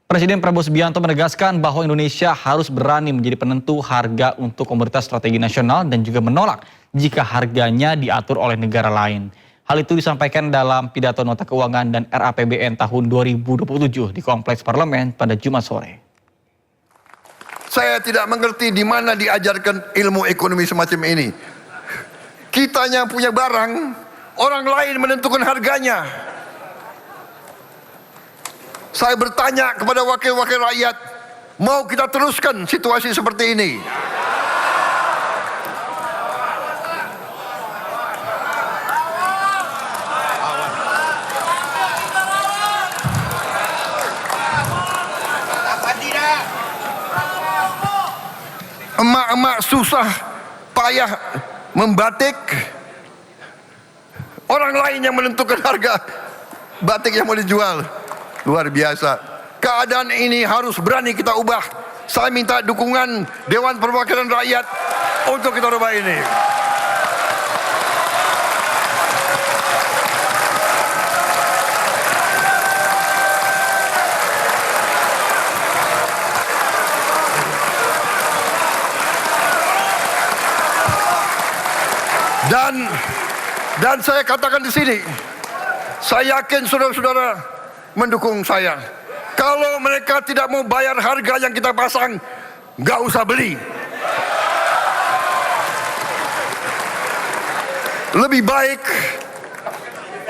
Presiden Prabowo Subianto menegaskan bahwa Indonesia harus berani menjadi penentu harga untuk komoditas strategi nasional dan juga menolak jika harganya diatur oleh negara lain. Hal itu disampaikan dalam pidato nota keuangan dan RAPBN tahun 2027 di Kompleks Parlemen pada Jumat sore. Saya tidak mengerti di mana diajarkan ilmu ekonomi semacam ini. Kitanya punya barang, orang lain menentukan harganya. Saya bertanya kepada wakil-wakil rakyat, mau kita teruskan situasi seperti ini? Emak-emak susah payah membatik, orang lain yang menentukan harga batik yang mau dijual. Luar biasa. Keadaan ini harus berani kita ubah. Saya minta dukungan Dewan Perwakilan Rakyat untuk kita ubah ini. Dan saya katakan di sini, saya yakin saudara-saudara mendukung saya. Kalau mereka tidak mau bayar harga yang kita pasang, nggak usah beli. Lebih baik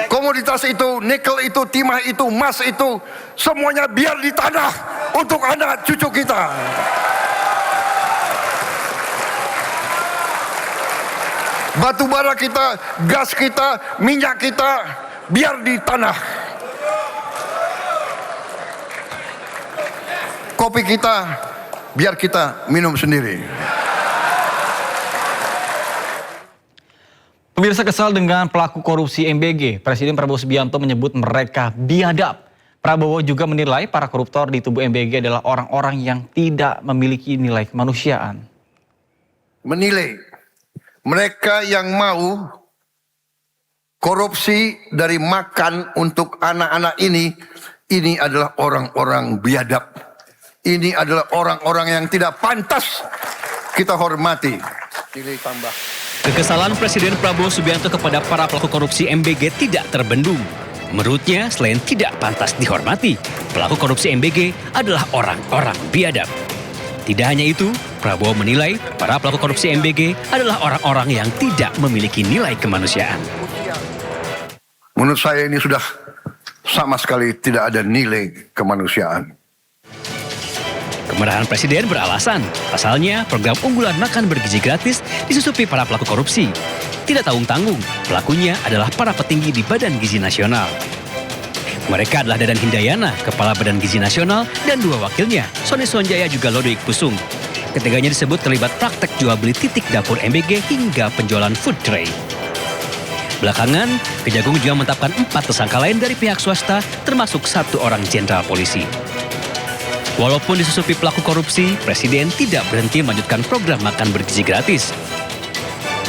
komoditas itu, nikel itu, timah itu, emas itu, semuanya biar di tanah untuk anak cucu kita. Batu bara kita, gas kita, minyak kita, biar di tanah. Kopi kita, biar kita minum sendiri. Pemirsa kesal dengan pelaku korupsi MBG, Presiden Prabowo Subianto menyebut mereka biadab. Prabowo juga menilai para koruptor di tubuh MBG adalah orang-orang yang tidak memiliki nilai kemanusiaan. Menilai mereka yang mau korupsi dari makan untuk anak-anak ini adalah orang-orang biadab. Ini adalah orang-orang yang tidak pantas kita hormati. Nilai tambah. Kekesalan Presiden Prabowo Subianto kepada para pelaku korupsi MBG tidak terbendung. Menurutnya, selain tidak pantas dihormati, pelaku korupsi MBG adalah orang-orang biadab. Tidak hanya itu, Prabowo menilai para pelaku korupsi MBG adalah orang-orang yang tidak memiliki nilai kemanusiaan. Menurut saya ini sudah sama sekali tidak ada nilai kemanusiaan. Kemarahan Presiden beralasan, pasalnya program unggulan makan bergizi gratis disusupi para pelaku korupsi. Tidak tanggung-tanggung, pelakunya adalah para petinggi di Badan Gizi Nasional. Mereka adalah Dadan Hindayana, Kepala Badan Gizi Nasional, dan dua wakilnya, Sony Sonjaya juga Lodoik Pusung. Ketiganya disebut terlibat praktek jual beli titik dapur MBG hingga penjualan food tray. Belakangan, Kejagung juga menetapkan 4 tersangka lain dari pihak swasta, termasuk 1 orang jenderal polisi. Walaupun disusupi pelaku korupsi, Presiden tidak berhenti melanjutkan program makan bergizi gratis.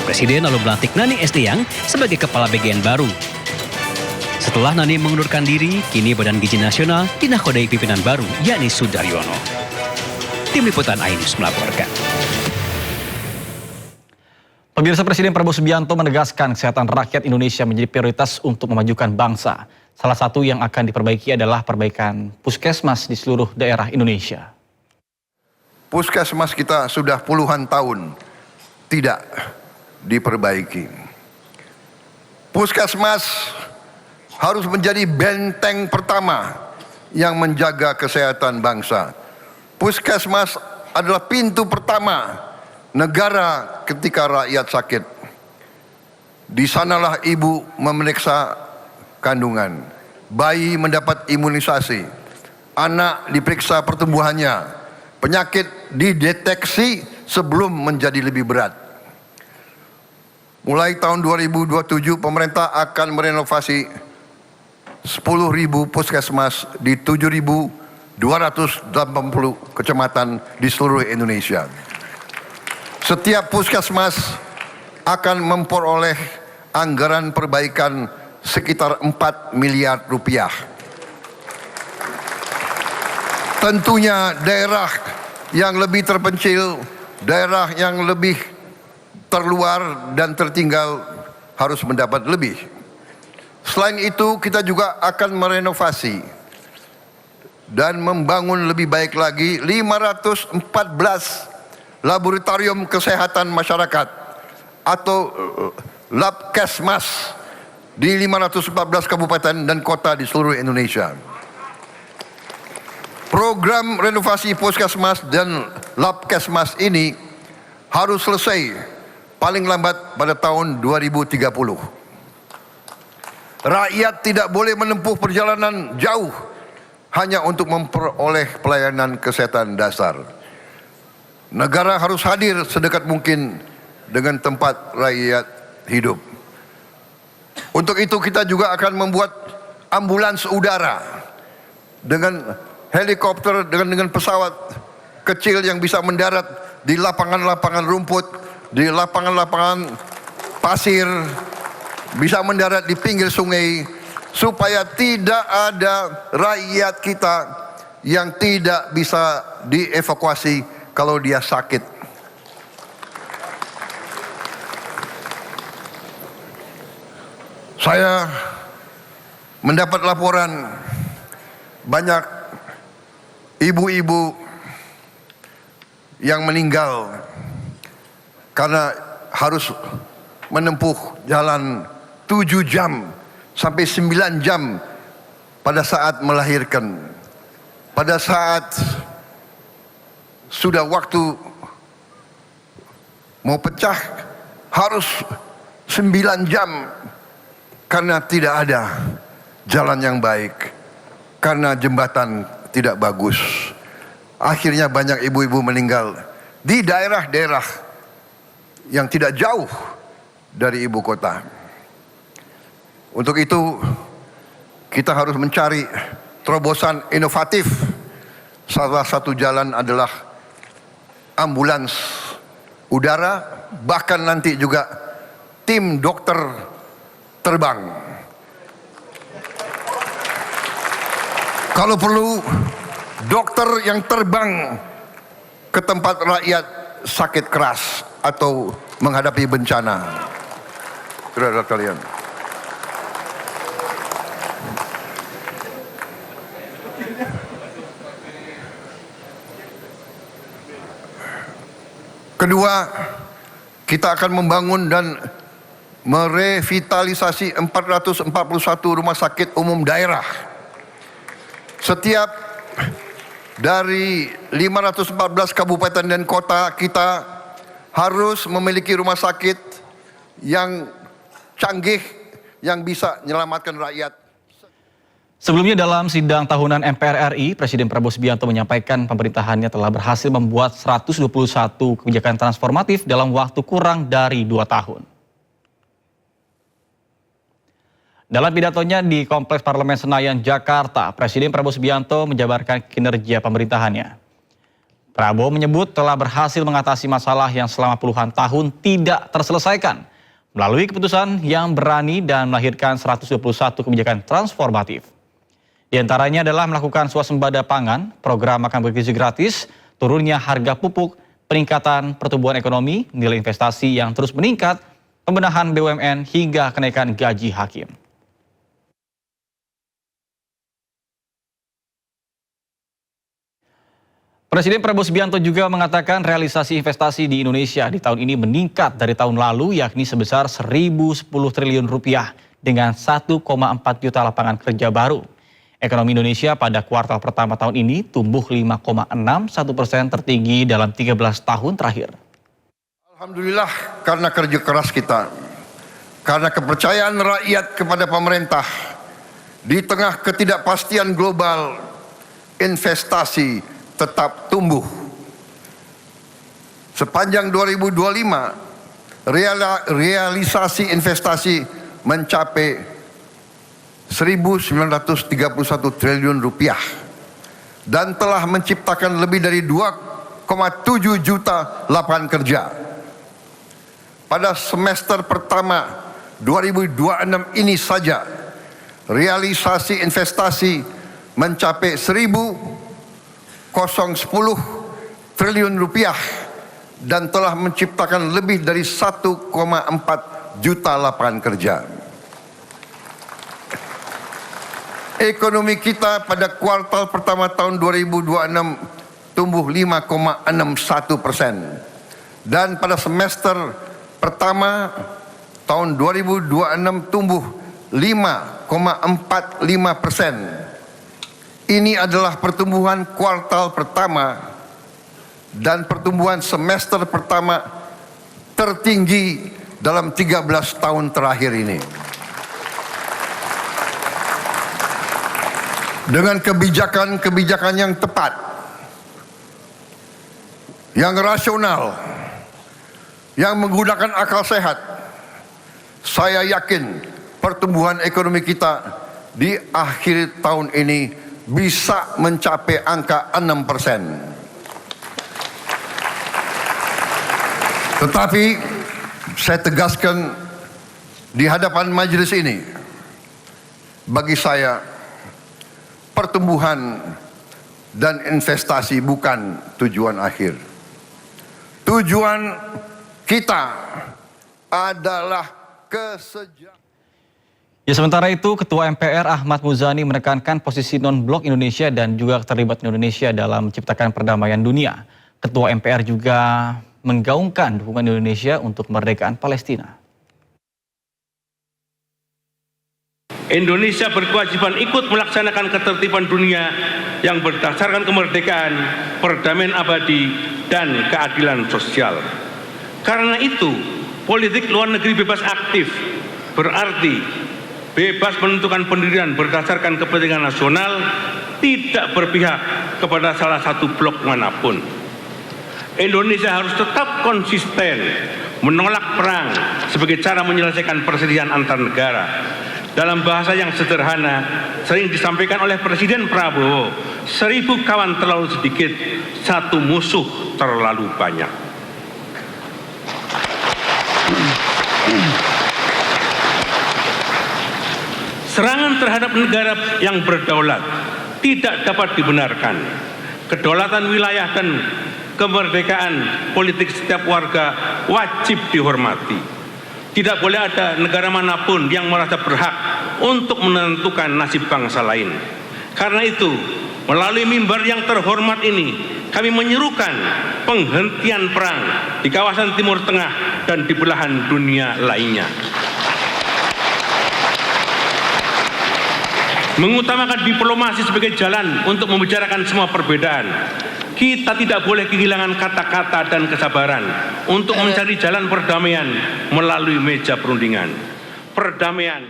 Presiden lalu melantik Nani Estiang sebagai Kepala BGN baru. Setelah Nani mengundurkan diri, kini Badan Gizi Nasional dinakodai pimpinan baru, yakni Sudaryono. Tim Liputan iNews melaporkan. Pemirsa, Presiden Prabowo Subianto menegaskan kesehatan rakyat Indonesia menjadi prioritas untuk memajukan bangsa. Salah satu yang akan diperbaiki adalah perbaikan puskesmas di seluruh daerah Indonesia. Puskesmas kita sudah puluhan tahun tidak diperbaiki. Puskesmas harus menjadi benteng pertama yang menjaga kesehatan bangsa. Puskesmas adalah pintu pertama negara ketika rakyat sakit. Di sanalah ibu memeriksa kandungan, bayi mendapat imunisasi, anak diperiksa pertumbuhannya, penyakit dideteksi sebelum menjadi lebih berat. Mulai tahun 2027 pemerintah akan merenovasi 10.000 puskesmas di 7.280 kecamatan di seluruh Indonesia. Setiap puskesmas akan memperoleh anggaran perbaikan sekitar 4 miliar rupiah. Tentunya daerah yang lebih terpencil, daerah yang lebih terluar dan tertinggal harus mendapat lebih. Selain itu, kita juga akan merenovasi dan membangun lebih baik lagi 514 laboratorium kesehatan masyarakat atau Labkesmas di 514 kabupaten dan kota di seluruh Indonesia. Program renovasi puskesmas dan Labkesmas ini harus selesai paling lambat pada tahun 2030. Rakyat tidak boleh menempuh perjalanan jauh hanya untuk memperoleh pelayanan kesehatan dasar. Negara harus hadir sedekat mungkin dengan tempat rakyat hidup. Untuk itu kita juga akan membuat ambulans udara dengan helikopter, dengan pesawat kecil yang bisa mendarat di lapangan-lapangan rumput, di lapangan-lapangan pasir, bisa mendarat di pinggir sungai, supaya tidak ada rakyat kita yang tidak bisa dievakuasi kalau dia sakit. Saya mendapat laporan banyak ibu-ibu yang meninggal karena harus menempuh jalan 7 jam sampai 9 jam pada saat melahirkan. Pada saat sudah waktu mau pecah harus 9 jam karena tidak ada jalan yang baik, karena jembatan tidak bagus. Akhirnya banyak ibu-ibu meninggal di daerah-daerah yang tidak jauh dari ibu kota. Untuk itu kita harus mencari terobosan inovatif. Salah satu jalan adalah ambulans udara, bahkan nanti juga tim dokter terbang. Kalau perlu, dokter yang terbang ke tempat rakyat sakit keras atau menghadapi bencana. Saudara kalian, kedua, kita akan membangun dan merevitalisasi 441 rumah sakit umum daerah. Setiap dari 514 kabupaten dan kota kita harus memiliki rumah sakit yang canggih yang bisa menyelamatkan rakyat. Sebelumnya dalam sidang tahunan MPR RI, Presiden Prabowo Subianto menyampaikan pemerintahannya telah berhasil membuat 121 kebijakan transformatif dalam waktu kurang dari 2 tahun. Dalam pidatonya di Kompleks Parlemen Senayan, Jakarta, Presiden Prabowo Subianto menjabarkan kinerja pemerintahannya. Prabowo menyebut telah berhasil mengatasi masalah yang selama puluhan tahun tidak terselesaikan melalui keputusan yang berani dan melahirkan 121 kebijakan transformatif. Di antaranya adalah melakukan swasembada pangan, program makan bergizi gratis, turunnya harga pupuk, peningkatan pertumbuhan ekonomi, nilai investasi yang terus meningkat, pembenahan BUMN hingga kenaikan gaji hakim. Presiden Prabowo Subianto juga mengatakan realisasi investasi di Indonesia di tahun ini meningkat dari tahun lalu, yakni sebesar 1.010 triliun rupiah dengan 1,4 juta lapangan kerja baru. Ekonomi Indonesia pada kuartal pertama tahun ini tumbuh 5,61% tertinggi dalam 13 tahun terakhir. Alhamdulillah, karena kerja keras kita, karena kepercayaan rakyat kepada pemerintah, di tengah ketidakpastian global, investasi tetap tumbuh. Sepanjang 2025, realisasi investasi mencapai 1.931 triliun rupiah dan telah menciptakan lebih dari 2,7 juta lapangan kerja. Pada semester pertama 2026 ini saja, realisasi investasi mencapai 1.400 triliun rupiah dan telah menciptakan lebih dari 1,4 juta lapangan kerja. Ekonomi kita pada kuartal pertama tahun 2026 tumbuh 5,61%. Dan pada semester pertama tahun 2026 tumbuh 5,45%. Ini adalah pertumbuhan kuartal pertama dan pertumbuhan semester pertama tertinggi dalam 13 tahun terakhir ini. Dengan kebijakan-kebijakan yang tepat, yang rasional, yang menggunakan akal sehat, saya yakin pertumbuhan ekonomi kita di akhir tahun ini bisa mencapai angka 6%. Tetapi saya tegaskan di hadapan majelis ini, bagi saya pertumbuhan dan investasi bukan tujuan akhir. Tujuan kita adalah kesejahteraan. Ya, sementara itu Ketua MPR Ahmad Muzani menekankan posisi non-blok Indonesia dan juga keterlibatan Indonesia dalam menciptakan perdamaian dunia. Ketua MPR juga menggaungkan dukungan Indonesia untuk kemerdekaan Palestina. Indonesia berkewajiban ikut melaksanakan ketertiban dunia yang berdasarkan kemerdekaan, perdamaian abadi, dan keadilan sosial. Karena itu, politik luar negeri bebas aktif berarti bebas menentukan pendirian berdasarkan kepentingan nasional, tidak berpihak kepada salah satu blok manapun. Indonesia harus tetap konsisten menolak perang sebagai cara menyelesaikan perselisihan antar negara. Dalam bahasa yang sederhana, sering disampaikan oleh Presiden Prabowo, 1000 kawan terlalu sedikit, 1 musuh terlalu banyak. Serangan terhadap negara yang berdaulat tidak dapat dibenarkan. Kedaulatan wilayah dan kemerdekaan politik setiap warga wajib dihormati. Tidak boleh ada negara manapun yang merasa berhak untuk menentukan nasib bangsa lain. Karena itu, melalui mimbar yang terhormat ini, kami menyerukan penghentian perang di kawasan Timur Tengah dan di belahan dunia lainnya. Mengutamakan diplomasi sebagai jalan untuk membicarakan semua perbedaan. Kita tidak boleh kehilangan kata-kata dan kesabaran untuk mencari jalan perdamaian melalui meja perundingan. Perdamaian.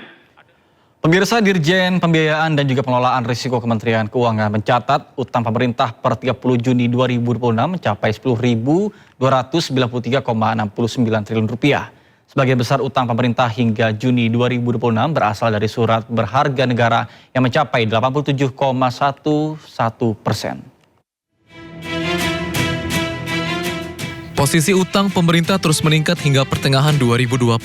Pemirsa, Dirjen Pembiayaan dan juga Pengelolaan Risiko Kementerian Keuangan mencatat utang pemerintah per 30 Juni 2026 mencapai 10.293,69 triliun rupiah. Sebagian besar utang pemerintah hingga Juni 2026 berasal dari surat berharga negara yang mencapai 87,11%. Posisi utang pemerintah terus meningkat hingga pertengahan 2026.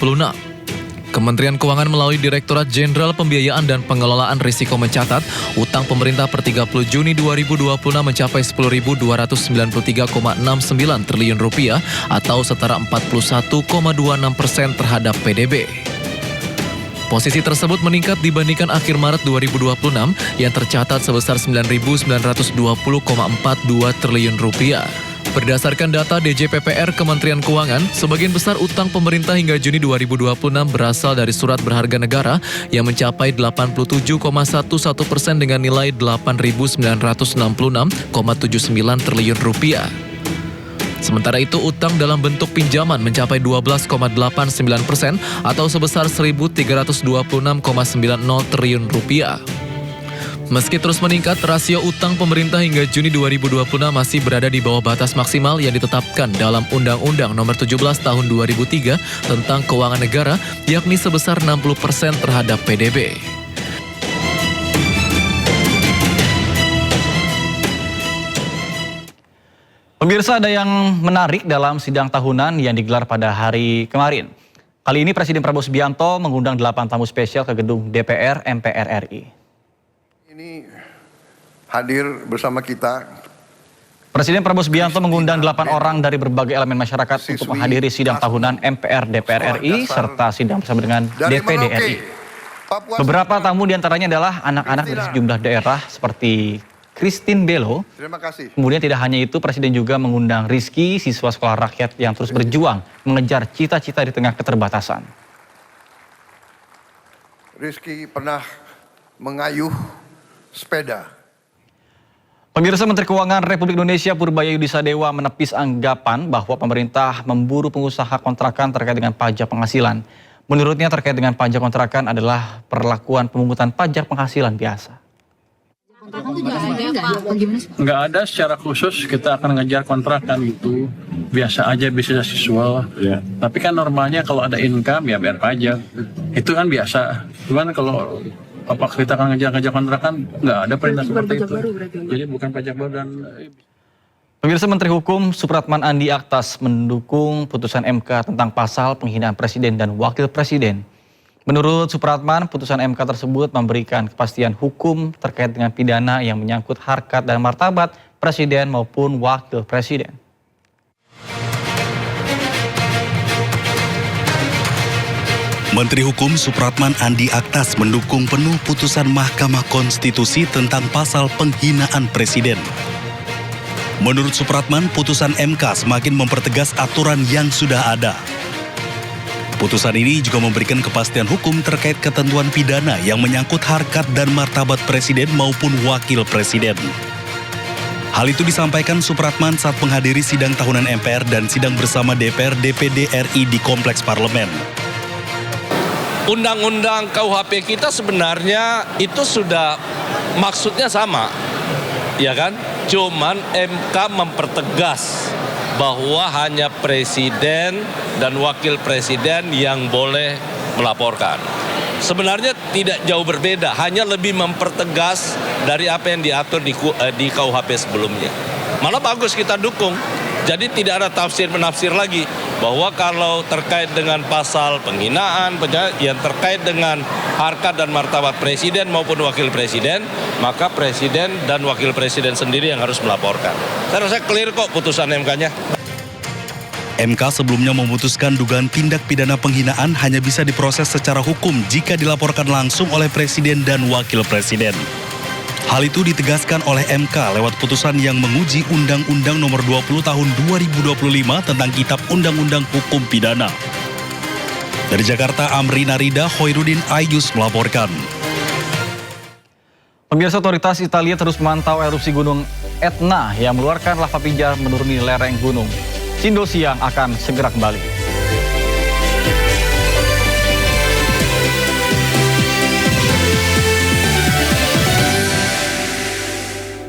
Kementerian Keuangan melalui Direktorat Jenderal Pembiayaan dan Pengelolaan Risiko mencatat utang pemerintah per 30 Juni 2026 mencapai 10.293,69 triliun rupiah atau setara 41,26% terhadap PDB. Posisi tersebut meningkat dibandingkan akhir Maret 2026 yang tercatat sebesar 9.920,42 triliun rupiah. Berdasarkan data DJPPR Kementerian Keuangan, sebagian besar utang pemerintah hingga Juni 2026 berasal dari surat berharga negara yang mencapai 87,11% dengan nilai 8.966,79 triliun rupiah. Sementara itu, utang dalam bentuk pinjaman mencapai 12,89% atau sebesar 1.326,90 triliun rupiah. Meski terus meningkat, rasio utang pemerintah hingga Juni 2026 masih berada di bawah batas maksimal yang ditetapkan dalam Undang-Undang Nomor 17 Tahun 2003 tentang Keuangan Negara, yakni sebesar 60% terhadap PDB. Pemirsa, ada yang menarik dalam sidang tahunan yang digelar pada hari kemarin. Kali ini Presiden Prabowo Subianto mengundang 8 tamu spesial ke gedung DPR MPR RI. Ini hadir bersama kita Presiden Prabowo Subianto mengundang 8 orang dari berbagai elemen masyarakat untuk menghadiri sidang tahunan MPR DPR RI serta sidang bersama dengan DPD RI. Beberapa tamu diantaranya adalah anak-anak dari sejumlah daerah seperti Christine Belo. Terima kasih. Kemudian tidak hanya itu, Presiden juga mengundang Rizky, siswa sekolah rakyat yang terus berjuang mengejar cita-cita di tengah keterbatasan. Rizky pernah mengayuh sepeda. Pemirsa, Menteri Keuangan Republik Indonesia Purbaya Yudisadewa menepis anggapan bahwa pemerintah memburu pengusaha kontrakan terkait dengan pajak penghasilan. Menurutnya terkait dengan pajak kontrakan adalah perlakuan pemungutan pajak penghasilan biasa. Nggak ada secara khusus kita akan ngejar kontrakan itu, biasa aja bisnis siswa. Tapi kan normalnya kalau ada income ya bayar pajak, itu kan biasa. Cuman kalau apa kita akan ngejar kontrakan, nggak ada perintah seperti itu. Jadi bukan pajak baru. Dan Pemirsa, Menteri Hukum Supratman Andi Aktas mendukung putusan MK tentang pasal penghinaan Presiden dan Wakil Presiden. Menurut Supratman, putusan MK tersebut memberikan kepastian hukum terkait dengan pidana yang menyangkut harkat dan martabat Presiden maupun Wakil Presiden. Menteri Hukum Supratman Andi Aktas mendukung penuh putusan Mahkamah Konstitusi tentang pasal penghinaan Presiden. Menurut Supratman, putusan MK semakin mempertegas aturan yang sudah ada. Putusan ini juga memberikan kepastian hukum terkait ketentuan pidana yang menyangkut harkat dan martabat Presiden maupun Wakil Presiden. Hal itu disampaikan Supratman saat menghadiri sidang tahunan MPR dan sidang bersama DPR DPD RI di Kompleks Parlemen. Undang-undang KUHP kita sebenarnya itu sudah maksudnya sama, ya kan? Cuman MK mempertegas bahwa hanya presiden dan wakil presiden yang boleh melaporkan. Sebenarnya tidak jauh berbeda, hanya lebih mempertegas dari apa yang diatur di KUHP sebelumnya. Malah bagus, kita dukung. Jadi tidak ada tafsir-menafsir lagi bahwa kalau terkait dengan pasal penghinaan yang terkait dengan harkat dan martabat presiden maupun wakil presiden, maka presiden dan wakil presiden sendiri yang harus melaporkan. Saya rasa clear kok putusan MK-nya. MK sebelumnya memutuskan dugaan tindak pidana penghinaan hanya bisa diproses secara hukum jika dilaporkan langsung oleh presiden dan wakil presiden. Hal itu ditegaskan oleh MK lewat putusan yang menguji Undang-Undang Nomor 20 Tahun 2025 tentang Kitab Undang-Undang Hukum Pidana. Dari Jakarta, Amri Narida, Hoirudin Ayus melaporkan. Pemirsa, otoritas Italia terus memantau erupsi Gunung Etna yang mengeluarkan lava pijar menuruni lereng gunung. Sindo Siang akan segera kembali.